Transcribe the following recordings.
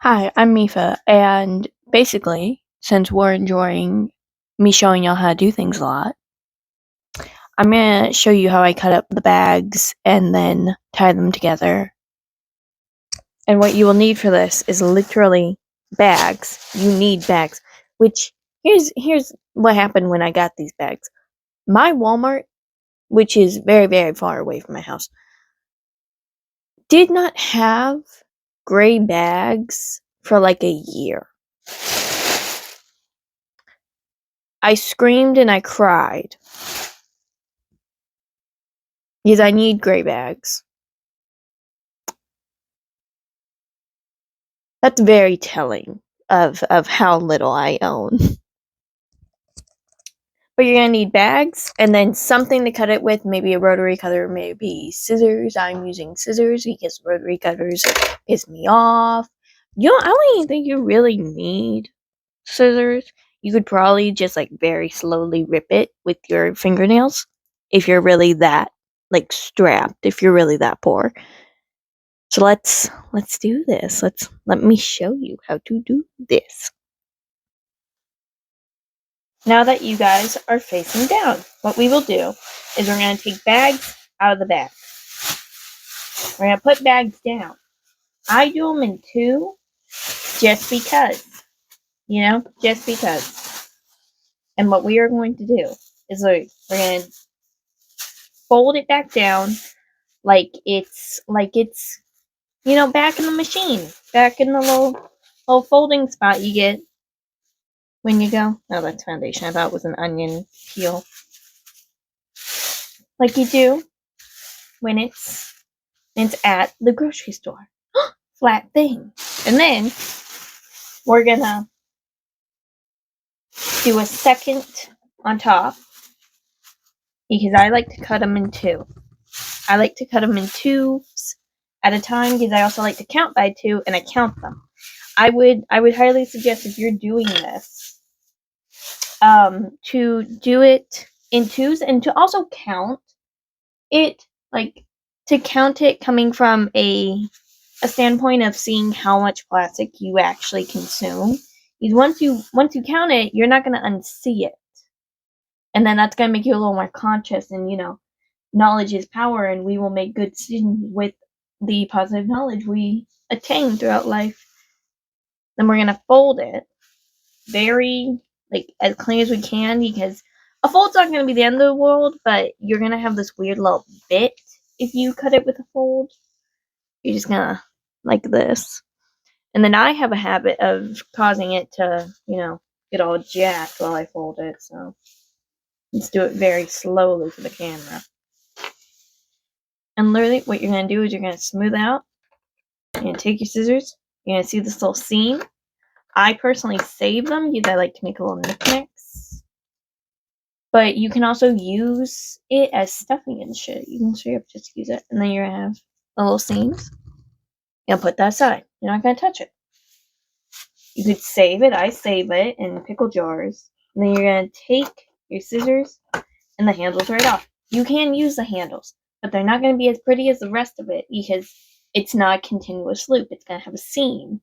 Hi, I'm Mifa, and basically, since we're enjoying me showing y'all how to do things a lot, I'm gonna show you how I cut up the bags and then tie them together. And what you will need for this is literally bags. You need bags. Which here's what happened when I got these bags. My Walmart, which is very, very far away from my house, did not have gray bags for like a year. I screamed and I cried because I need gray bags. That's very telling of how little I own. But you're gonna need bags and then something to cut it with, maybe a rotary cutter, maybe scissors. I'm using scissors because rotary cutters piss me off. I don't even think you really need scissors. You could probably just like very slowly rip it with your fingernails if you're really that like strapped, if you're really that poor. So let's do this. Let me show you how to do this. Now that you guys are facing down, what we will do is we're going to take bags out of the bag. We're going to put bags down. I do them in two just because, just because. And what we are going to do is we're going to fold it back down like it's back in the machine, back in the little folding spot you get when you go. Oh, that's foundation. I thought it was an onion peel. Like you do when it's at the grocery store. Flat thing. And then we're gonna do a second on top because I like to cut them in two. I like to cut them in twos at a time because I also like to count by two and I count them. I would highly suggest if you're doing this to do it in twos and to also count it, like to count it coming from a standpoint of seeing how much plastic you actually consume. Because once you count it, you're not going to unsee it. And then that's going to make you a little more conscious, and knowledge is power, and we will make good decisions with the positive knowledge we attain throughout life. Then we're going to fold it very as clean as we can, because a fold's not going to be the end of the world, but you're going to have this weird little bit if you cut it with a fold. You're just going to like this. And then I have a habit of causing it to, get all jacked while I fold it, so let's do it very slowly for the camera. And literally what you're going to do is you're going to smooth out. You're going to take your scissors. You're going to see this little seam. I personally save them because I like to make a little knickknacks. But you can also use it as stuffing and shit. You can straight up just use it. And then you're going to have the little seams. You're going to put that aside. You're not going to touch it. You could save it. I save it in pickle jars. And then you're going to take your scissors and the handles right off. You can use the handles, but they're not going to be as pretty as the rest of it because it's not a continuous loop. It's going to have a seam,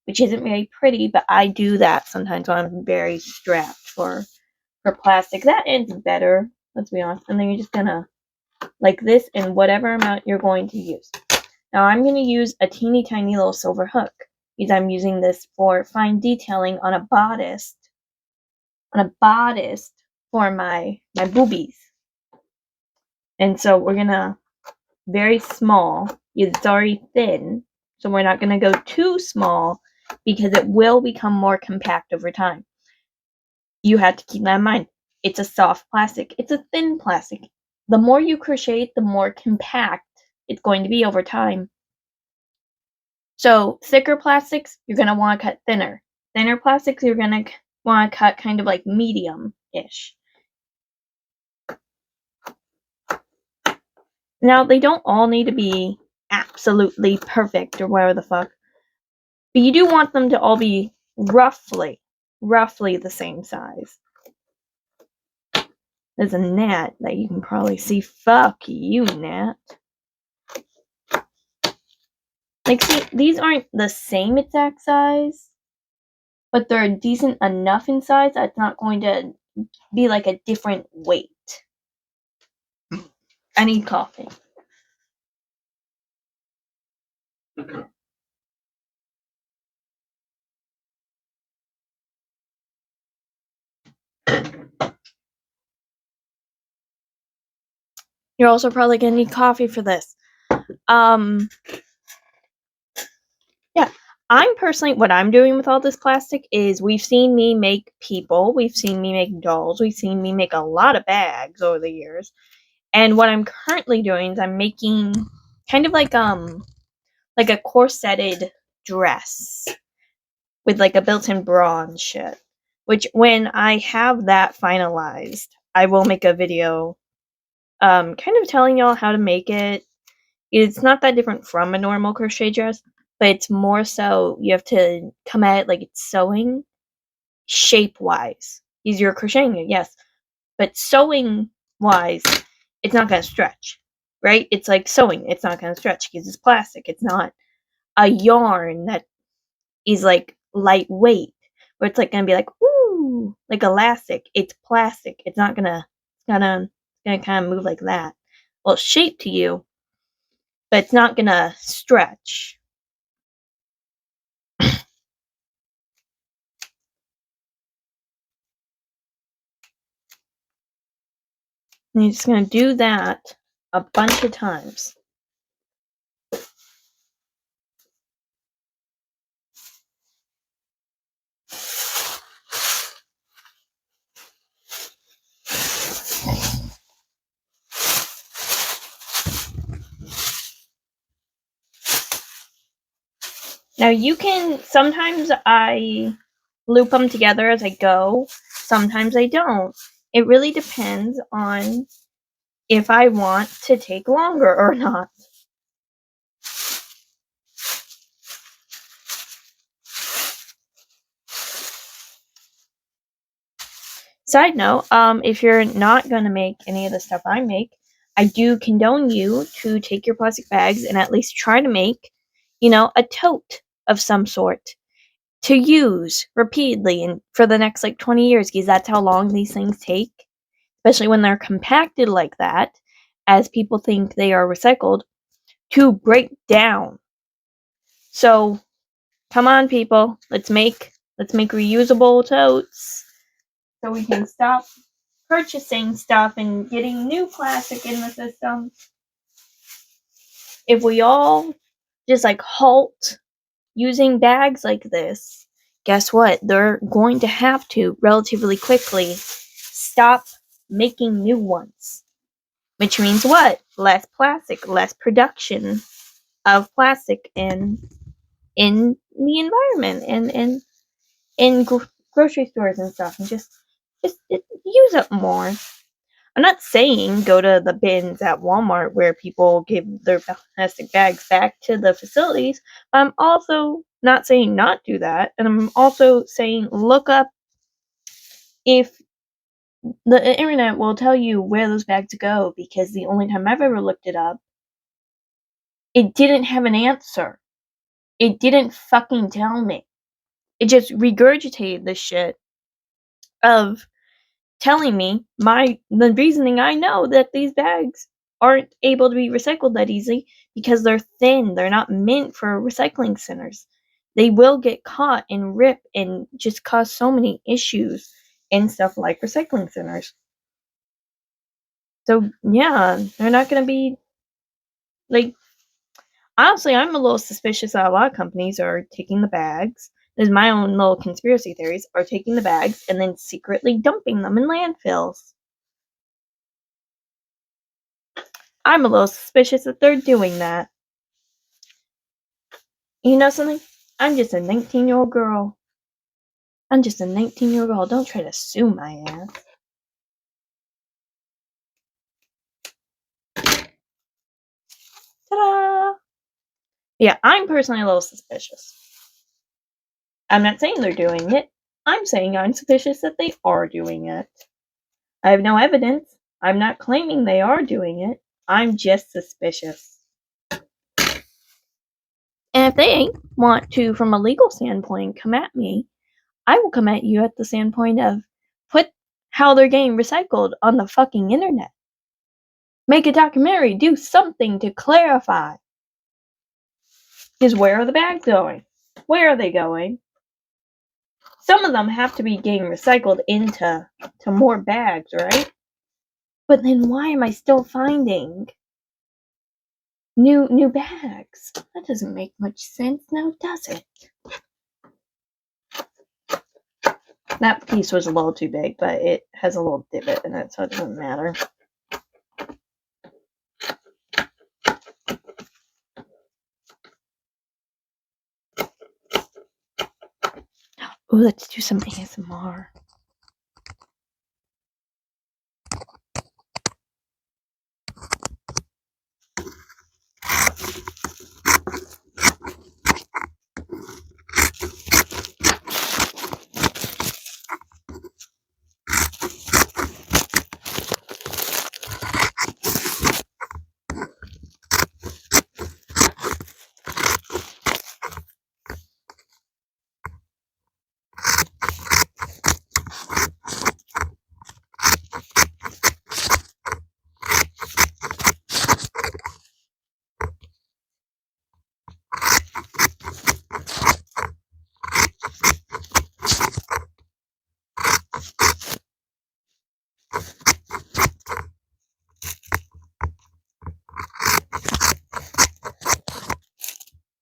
which isn't very pretty, but I do that sometimes when I'm very strapped for plastic. That ends better, let's be honest. And then you're just going to, like this, in whatever amount you're going to use. Now I'm going to use a teeny tiny little silver hook, because I'm using this for fine detailing on a bodice for my boobies. And so we're gonna very small. It's already thin, so we're not gonna go too small because it will become more compact over time. You have to keep that in mind. It's a soft plastic. It's a thin plastic. The more you crochet it, the more compact it's going to be over time. So thicker plastics, you're going to want to cut thinner. Thinner plastics, you're going to want to cut kind of like medium-ish. Now, they don't all need to be absolutely perfect or whatever the fuck. But you do want them to all be roughly the same size. There's a gnat that you can probably see. Fuck you, gnat. Like, see, these aren't the same exact size, but they're decent enough in size that it's not going to be like a different weight. I need coffee. You're also probably gonna need coffee for this. Yeah. I'm personally, what I'm doing with all this plastic is we've seen me make people, we've seen me make dolls, we've seen me make a lot of bags over the years. And what I'm currently doing is I'm making kind of like a corseted dress with like a built-in bra and shit. Which when I have that finalized, I will make a video kind of telling y'all how to make it. It's not that different from a normal crochet dress, but it's more so you have to come at it like it's sewing shape-wise. Because you're crocheting it, yes. But sewing-wise, it's not going to stretch, right? It's like sewing. It's not going to stretch because it's plastic. It's not a yarn that is like lightweight, where it's like going to be like, woo, like elastic. It's plastic. It's not going to, it's gonna kind of move like that. Well, it's shaped to you, but it's not going to stretch. And you're just going to do that a bunch of times. Now you can, sometimes I loop them together as I go, sometimes I don't. It really depends on if I want to take longer or not. Side note, if you're not going to make any of the stuff I make, I do condone you to take your plastic bags and at least try to make, a tote of some sort to use repeatedly and for the next 20 years, because that's how long these things take, especially when they're compacted like that, as people think they are recycled, to break down. So, come on people, let's make reusable totes so we can stop purchasing stuff and getting new plastic in the system. If we all just halt using bags like this, guess what? They're going to have to relatively quickly stop making new ones. Which means what? Less plastic, less production of plastic in the environment and in grocery stores and stuff, and just use it more. I'm not saying go to the bins at Walmart where people give their plastic bags back to the facilities. I'm also not saying not do that, and I'm also saying look up if the internet will tell you where those bags go, because the only time I've ever looked it up, it didn't have an answer. It didn't fucking tell me. It just regurgitated the shit of telling me the reasoning I know that these bags aren't able to be recycled that easily because they're thin. They're not meant for recycling centers. They will get caught and rip and just cause so many issues in stuff like recycling centers. So yeah, they're not gonna be honestly, I'm a little suspicious that a lot of companies are taking the bags. There's my own little conspiracy theories, are taking the bags and then secretly dumping them in landfills. I'm a little suspicious that they're doing that. You know something? I'm just a 19-year-old girl. I'm just a 19-year-old girl. Don't try to sue my ass. Ta-da! Yeah, I'm personally a little suspicious. I'm not saying they're doing it. I'm saying I'm suspicious that they are doing it. I have no evidence. I'm not claiming they are doing it. I'm just suspicious. And if they want to, from a legal standpoint, come at me, I will come at you at the standpoint of put how they're getting recycled on the fucking internet. Make a documentary, do something to clarify. Because where are the bags going? Where are they going? Some of them have to be getting recycled into more bags, right? But then why am I still finding new bags? That doesn't make much sense now, does it? That piece was a little too big, but it has a little divot in it, so it doesn't matter. Ooh, let's do some ASMR.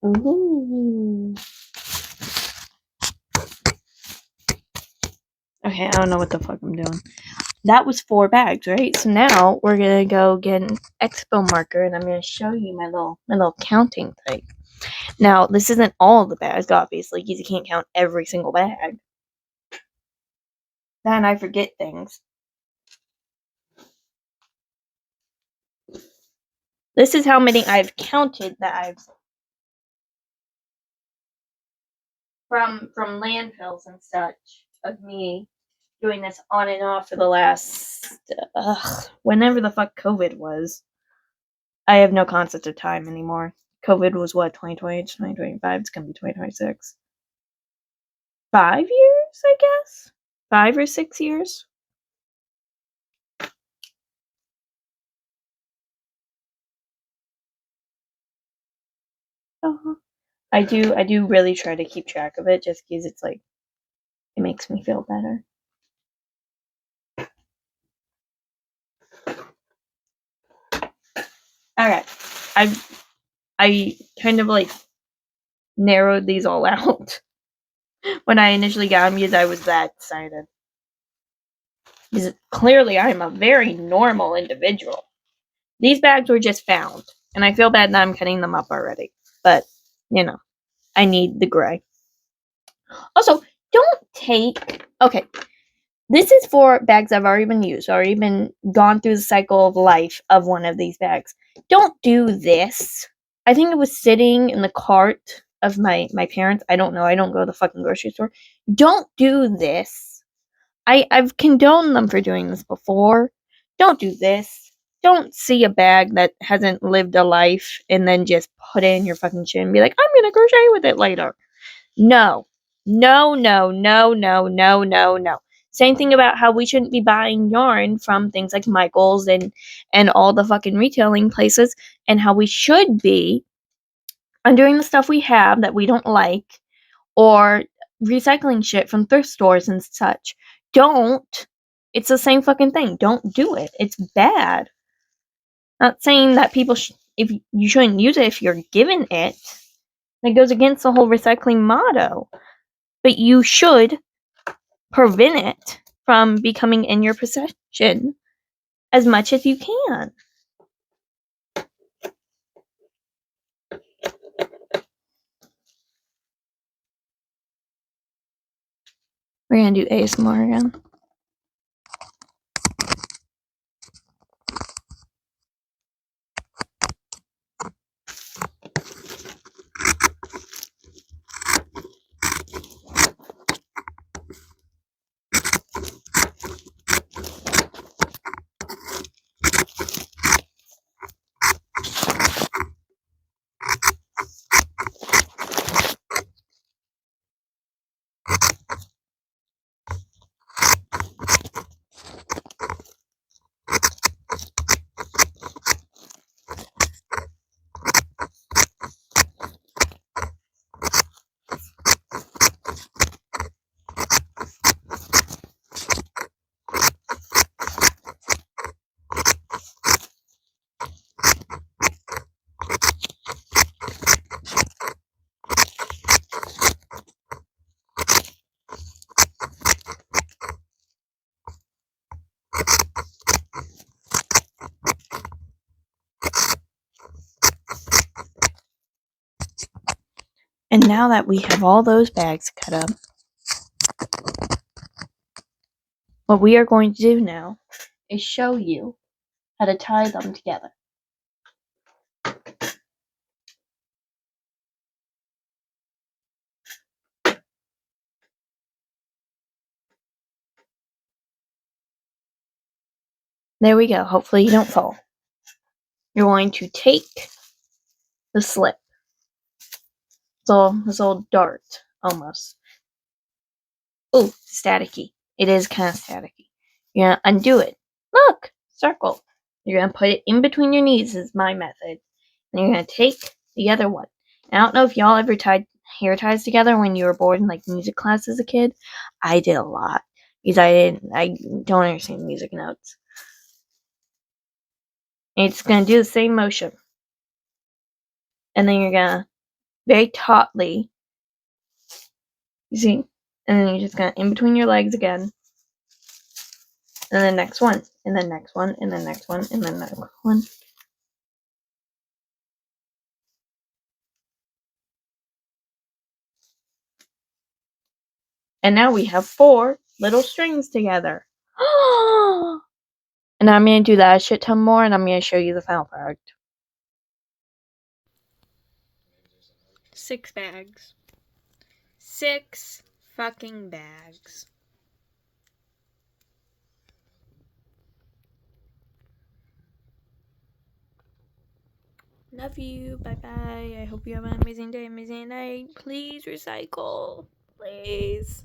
Ooh. Okay, I don't know what the fuck I'm doing. That was 4 bags, right? So now we're gonna go get an expo marker, and I'm gonna show you my little counting thing. Now, this isn't all the bags, obviously, because you can't count every single bag. Then I forget things. This is how many I've counted that I've from landfills and such of me doing this on and off for the last whenever the fuck COVID was. I have no concept of time anymore. COVID was what, 2020 to 2025? It's gonna be 2026. 5 years, I guess? 5 or 6 years? Uh-huh. I do really try to keep track of it just because it's like, it makes me feel better. Alright. I kind of like narrowed these all out when I initially got them because I was that excited. Because clearly I am a very normal individual. These bags were just found, and I feel bad that I'm cutting them up already. But, you know, I need the gray. Also, don't take... Okay, this is for bags I've already been used, already been gone through the cycle of life of one of these bags. Don't do this. I think it was sitting in the cart of my parents. I don't know. I don't go to the fucking grocery store. Don't do this. I've condoned them for doing this before. Don't do this. Don't see a bag that hasn't lived a life and then just put it in your fucking chin and be like, I'm gonna crochet with it later. No. No, no, no, no, no, no, no. Same thing about how we shouldn't be buying yarn from things like Michael's and all the fucking retailing places, and how we should be undoing the stuff we have that we don't like, or recycling shit from thrift stores and such. Don't. It's the same fucking thing. Don't do it. It's bad. Not saying that people if you shouldn't use it if you're given it. That goes against the whole recycling motto. But you should prevent it from becoming in your possession as much as you can. We're gonna do ASMR again. And now that we have all those bags cut up, what we are going to do now is show you how to tie them together. There we go. Hopefully you don't fall. You're going to take the slip. This little dart, almost. Ooh, staticky. It is kind of staticky. You're gonna undo it. Look! Circle. You're gonna put it in between your knees is my method. And you're gonna take the other one. And I don't know if y'all ever tied hair ties together when you were bored in like music class as a kid. I did a lot. Because I don't understand music notes. And it's gonna do the same motion. And then you're gonna very tautly, you see? And then you're just gonna in between your legs again. And then next one, and then next one, and then next one, and then next one. And now we have 4 little strings together. And I'm going to do that a shit ton more, and I'm going to show you the final product. 6 bags. 6 fucking bags. Love you. Bye bye. I hope you have an amazing day, amazing night. Please recycle. Please.